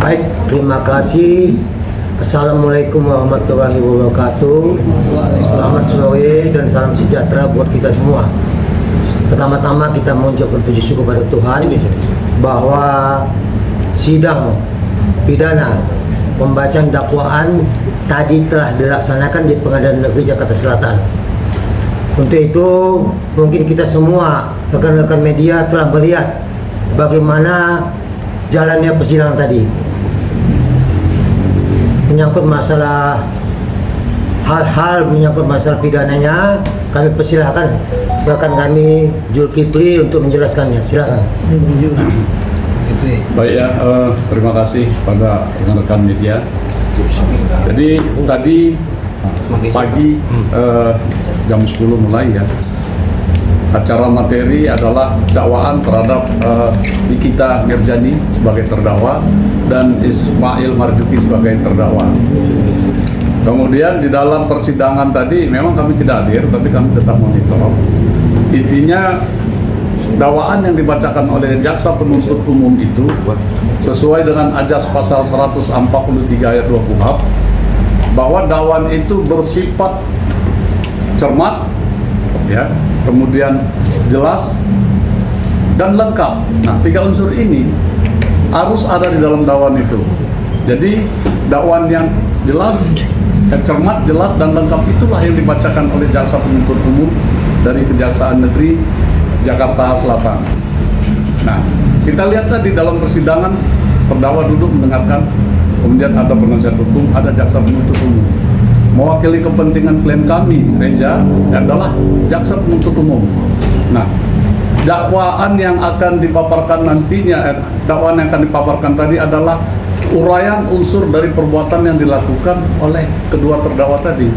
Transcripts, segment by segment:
Baik, terima kasih. Assalamualaikum warahmatullahi wabarakatuh. Selamat sore dan salam sejahtera buat kita semua. Pertama-tama kita mengucapkan puji syukur kepada Tuhan bahwa sidang pidana pembacaan dakwaan tadi telah dilaksanakan di Pengadilan Negeri Jakarta Selatan. Untuk itu mungkin kita semua rekan-rekan media telah melihat bagaimana jalannya persidangan tadi. Menyangkut masalah hal-hal menyangkut masalah pidananya, kami persilahkan rekan kami Zulkifli untuk menjelaskannya. Silakan. Baik ya, terima kasih pada rekan-rekan media. Jadi tadi pagi jam 10 mulai ya. Acara materi adalah dakwaan terhadap Nikita Mirjani sebagai terdakwa dan Ismail Marzuki sebagai terdakwa. Kemudian di dalam persidangan tadi memang kami tidak hadir, tapi kami tetap monitor. Intinya dakwaan yang dibacakan oleh jaksa penuntut umum itu sesuai dengan ajas pasal 143 ayat 2 KUHP bahwa dakwaan itu bersifat cermat, ya, kemudian jelas dan lengkap. Nah, 3 unsur ini harus ada di dalam dakwaan itu. Jadi dakwaan yang jelas, cermat, jelas dan lengkap itulah yang dibacakan oleh jaksa penuntut umum dari Kejaksaan Negeri Jakarta Selatan. Nah, kita lihat tadi dalam persidangan terdakwa duduk mendengarkan, kemudian ada penasihat hukum, ada jaksa penuntut umum. Mewakili kepentingan klien kami, Reja, adalah jaksa penuntut umum. Nah, dakwaan yang akan dipaparkan nantinya, dakwaan yang akan dipaparkan tadi adalah uraian unsur dari perbuatan yang dilakukan oleh kedua terdakwa tadi.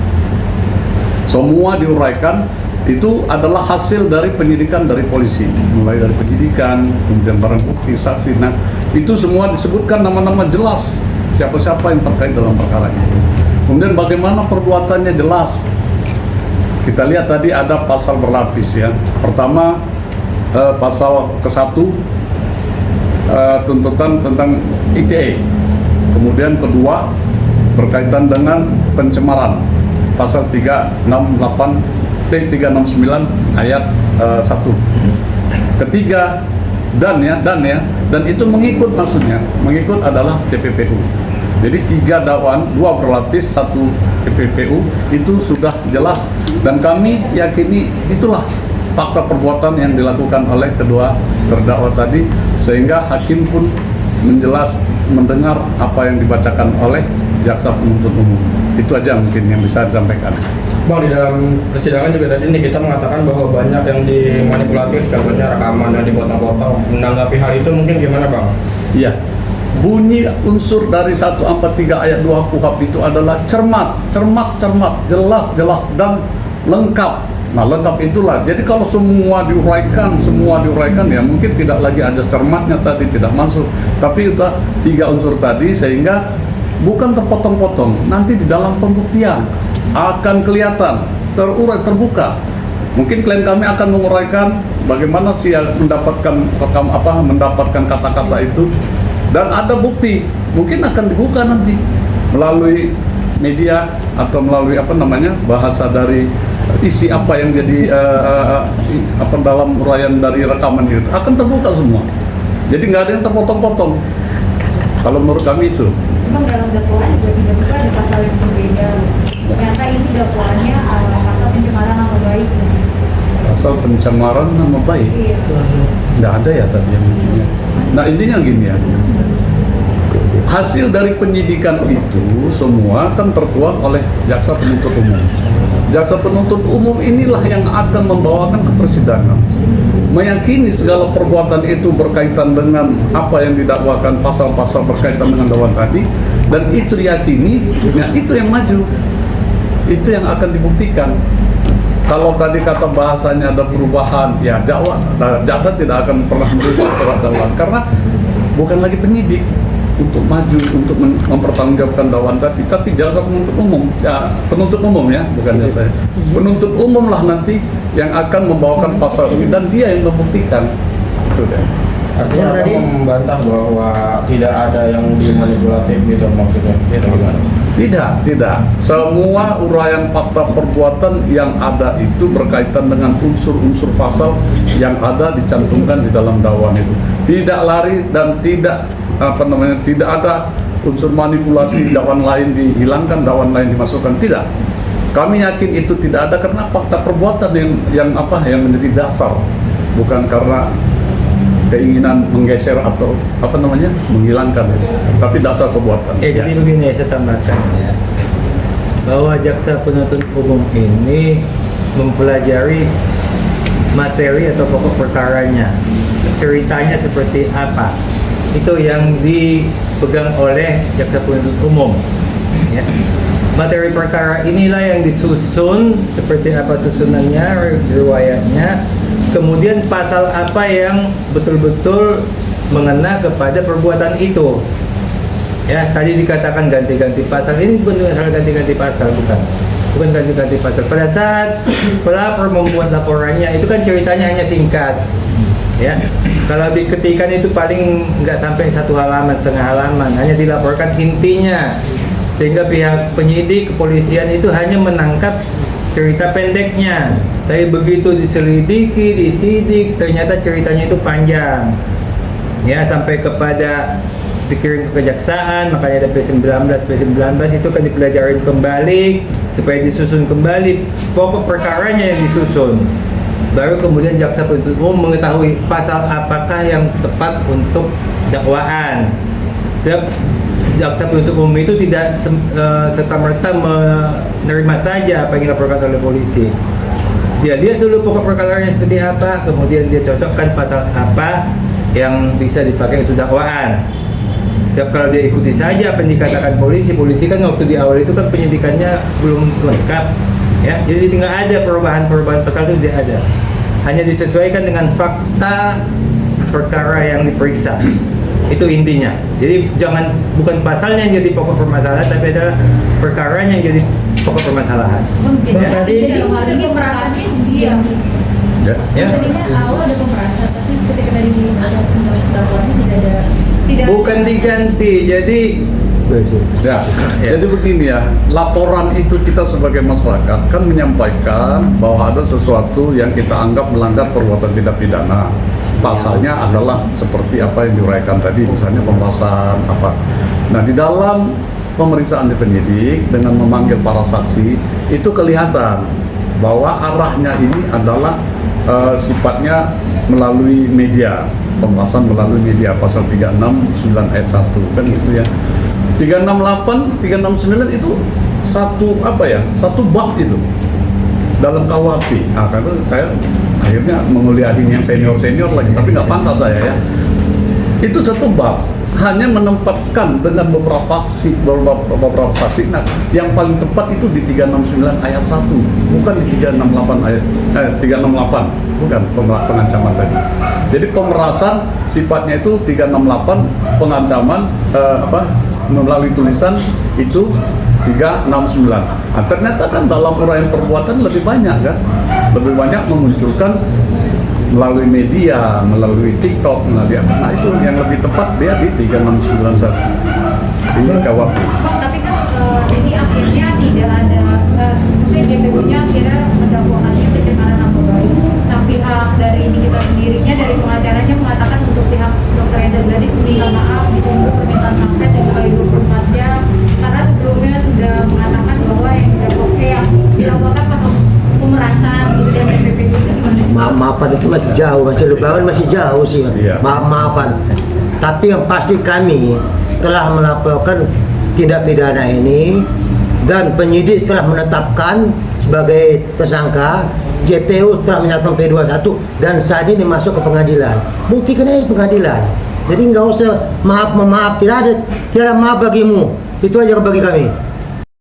Semua diuraikan, itu adalah hasil dari penyidikan dari polisi, mulai dari penyidikan, kemudian barang bukti, saksi. Nah, itu semua disebutkan nama-nama jelas siapa-siapa yang terkait dalam perkara itu. Kemudian bagaimana perbuatannya jelas. Kita lihat tadi ada pasal berlapis ya. Pertama pasal ke-1 tuntutan tentang ITE. Kemudian kedua berkaitan dengan pencemaran pasal 369 ayat 1. Ketiga dan itu mengikut, maksudnya mengikut adalah TPPU. Jadi 3 dakwaan, 2 berlapis, 1 TPPU itu sudah jelas dan kami yakini itulah fakta perbuatan yang dilakukan oleh kedua terdakwa tadi, sehingga hakim pun mendengar apa yang dibacakan oleh jaksa penuntut umum. Itu aja mungkin yang bisa disampaikan. Bang, di dalam persidangan juga tadi kita mengatakan bahwa banyak yang dimanipulatif, contohnya rekaman yang dipotong-potong. Menanggapi hal itu mungkin gimana, Bang? Iya. Bunyi unsur dari 143 ayat 2 KUHP itu adalah cermat, jelas dan lengkap. Nah, lengkap itulah. Jadi kalau semua diuraikan ya mungkin tidak lagi ada cermatnya tadi, tidak masuk. Tapi itu 3 unsur tadi sehingga bukan terpotong-potong. Nanti di dalam pembuktian akan kelihatan, terurai, terbuka. Mungkin klien kami akan menguraikan bagaimana sih mendapatkan mendapatkan kata-kata itu. Dan ada bukti, mungkin akan dibuka nanti melalui media atau melalui bahasa dari isi apa yang jadi dalam uraian dari rekaman itu akan terbuka semua. Jadi nggak ada yang terpotong-potong. Kalau menurut kami itu. Memang dalam dakwaan juga ada pasal yang berbeda. Ternyata ini dakwaannya pasal pencemaran nama baik. Pasal pencemaran nama baik. Iya. Nggak ada ya tadi yang intinya. Nah, intinya gini ya. Hasil dari penyidikan itu semua kan tertuang oleh jaksa penuntut umum. Jaksa penuntut umum inilah yang akan membawakan ke persidangan, meyakini segala perbuatan itu berkaitan dengan apa yang didakwakan, pasal-pasal berkaitan dengan dakwaan tadi, dan itu diyakini, ya itu yang maju, itu yang akan dibuktikan. Kalau tadi kata bahasanya ada perubahan, ya jaksa tidak akan pernah merubah surat dakwaan karena bukan lagi penyidik untuk maju untuk mempertanggungjawabkan dakwaan tadi, tapi jaksa penuntut umum, ya penuntut umum ya, bukan saya. Penuntut umum lah nanti yang akan membawakan pasal ini dan dia yang membuktikan. Itu deh. Artinya Tadi membantah bahwa tidak ada yang dimanipulatif gitu maksudnya. Gitu gimana? Tidak. Semua uraian fakta perbuatan yang ada itu berkaitan dengan unsur-unsur pasal yang ada dicantumkan di dalam dakwaan itu. Tidak lari dan tidak tidak ada unsur manipulasi dakwaan lain dihilangkan, dakwaan lain dimasukkan. Tidak. Kami yakin itu tidak ada karena fakta perbuatan yang menjadi dasar, bukan karena keinginan menggeser atau menghilangkan itu, tapi dasar perbuatan. Jadi begini saya tambahkan ya, bahwa jaksa penuntut umum ini mempelajari materi atau pokok perkaranya, ceritanya seperti apa, itu yang dipegang oleh jaksa penuntut umum. Ya. Materi perkara inilah yang disusun seperti apa susunannya, riwayatnya, kemudian pasal apa yang betul-betul mengena kepada perbuatan itu. Ya, tadi dikatakan ganti-ganti pasal, ini bukan masalah ganti-ganti pasal, bukan ganti-ganti pasal. Pada saat pelapor membuat laporannya, itu kan ceritanya hanya singkat. Ya, kalau diketikan itu paling nggak sampai 1 halaman, setengah halaman, hanya dilaporkan intinya. Sehingga pihak penyidik, kepolisian itu hanya menangkap cerita pendeknya. Tapi begitu diselidiki, disidik, ternyata ceritanya itu panjang. Ya, sampai kepada dikirim ke kejaksaan, makanya ada P19 itu kan dipelajari kembali supaya disusun kembali pokok perkaranya yang disusun. Baru kemudian jaksa penuntut umum mengetahui pasal apakah yang tepat untuk dakwaan. Jaksa penuntut umum itu tidak serta-merta menerima saja apa yang dilaporkan oleh polisi. Dia lihat dulu pokok perkaranya seperti apa, kemudian dia cocokkan pasal apa yang bisa dipakai itu dakwaan. Sebab kalau dia ikuti saja apa yang dikatakan polisi kan waktu di awal itu kan penyidikannya belum lengkap, ya. Jadi tidak ada perubahan pasal itu tidak ada. Hanya disesuaikan dengan fakta perkara yang diperiksa. Itu intinya. Jadi bukan pasalnya yang jadi pokok permasalahan, tapi adalah perkaranya yang jadi pokok permasalahan. Jadi maksudnya pemerasannya dia. Ya. Tadinya awal ada pemerasan, tapi ketika tadi dibaca dakwaannya tidak. Bukan diganti. Jadi Jadi begini ya, laporan itu kita sebagai masyarakat kan menyampaikan bahwa ada sesuatu yang kita anggap melanggar perbuatan tindak pidana. Pasalnya adalah seperti apa yang diuraikan tadi, misalnya pembahasan apa. Nah, di dalam pemeriksaan di penyidik dengan memanggil para saksi itu kelihatan bahwa arahnya ini adalah sifatnya melalui media, pembahasan melalui media, pasal 369 ayat 1 kan gitu ya. 368, 369 itu satu bab itu dalam KUHP. Nah, karena saya akhirnya menguliahin yang senior lagi, tapi nggak pantas saya ya. Itu satu bab, hanya menempatkan dengan beberapa saksi. Nah, yang paling tepat itu di 369 ayat 1, bukan di 368 bukan pengancaman tadi. Jadi pemerasan sifatnya itu 368, pengancaman melalui tulisan itu 369. Nah, ternyata kan dalam uraian perbuatan lebih banyak kan, lebih banyak memunculkan melalui media, melalui TikTok, melalui apa. Nah, itu yang lebih tepat dia di 3691 di KUHP. Tapi kan ini akhirnya tidak ada, maksudnya GPU-nya akhirnya mendakwakannya pencemaran nama baik. Nah, pihak dari ini kita sendirinya, dari pengacaranya mengatakan untuk pihak Dr. Reza Gladys meminta maaf, ditunggu permintaan maafnya dan kali 24 jam karena sebelumnya sudah mengatakan bahwa yang dilaporkan pemerasan gitu dan PPP itu gimana? Maafan itu masih jauh, masih jauh sih. Iya. Maafan. Tapi yang pasti kami telah melaporkan tindak pidana ini dan penyidik telah menetapkan sebagai tersangka. JPU telah menyatakan P21 dan saat ini masuk ke pengadilan. Buktikan aja di pengadilan. Jadi nggak usah maaf, tidak ada maaf bagimu. Itu aja bagi kami.